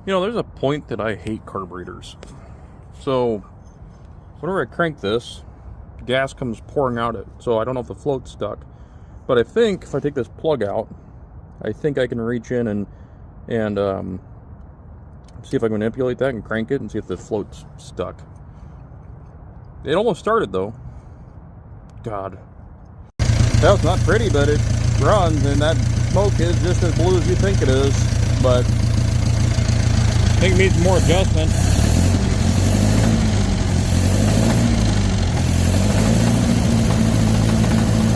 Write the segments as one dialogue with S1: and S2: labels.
S1: You know, there's a point that I hate carburetors. So, whenever I crank this, gas comes pouring out it. So I don't know if the float's stuck. But I think if I take this plug out, I think I can reach in and see if I can manipulate that and crank it and see if the float's stuck. It almost started though. God. That was not pretty, but it runs, and that smoke is just as blue as you think it is. But I think it needs more adjustment.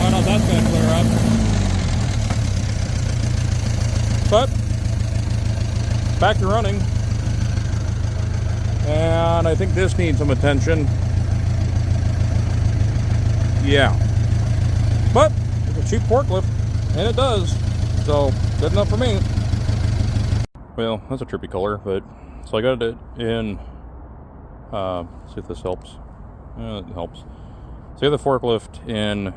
S1: I don't know if that's going to clear up. But back to running. And I think this needs some attention. Yeah. But it's a cheap forklift, and it does. So, good enough for me. Well, that's a trippy color, but so I got it in. See if this helps. It helps. So I got the forklift in.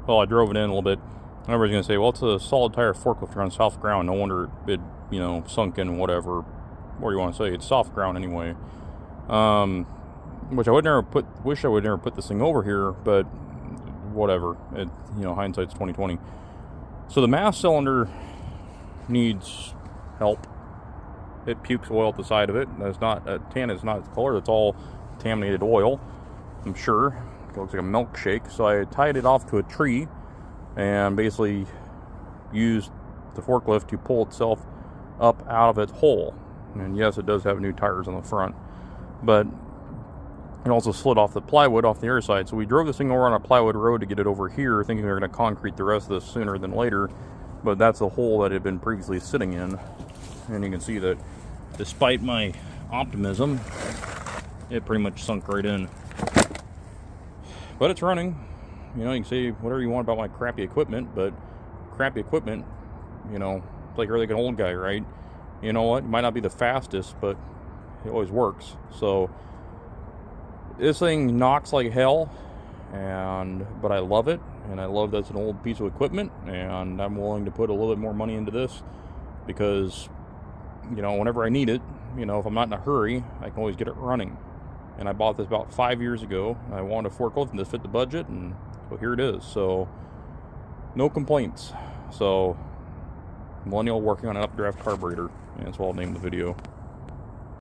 S1: Well, I drove it in a little bit. Everybody's gonna say, "Well, it's a solid tire forklift on soft ground. No wonder it, sunk in whatever. What do you want to say? It's soft ground anyway." Which I would never put. Wish I would never put this thing over here, but whatever. It, hindsight's 20/20. So the mass cylinder needs help. It pukes oil at the side of it. That's not tan. Is not its color. It's all contaminated oil. I'm sure. It looks like a milkshake. So I tied it off to a tree and basically used the forklift to pull itself up out of its hole. And yes, it does have new tires on the front, but it also slid off the plywood off the air side. So we drove this thing over on a plywood road to get it over here, thinking we were going to concrete the rest of this sooner than later. But that's the hole that it had been previously sitting in. And you can see that despite my optimism, it pretty much sunk right in. But it's running. You can say whatever you want about my crappy equipment, but crappy equipment, it's like you're like an old guy, right? You know what? It might not be the fastest, but it always works. So this thing knocks like hell, but I love it, and I love that it's an old piece of equipment, and I'm willing to put a little bit more money into this because, whenever I need it, if I'm not in a hurry, I can always get it running. And I bought this about 5 years ago. I wanted a forklift and this fit the budget, and so here it is. So no complaints. So Millennial working on an updraft carburetor, and that's what I'll name the video.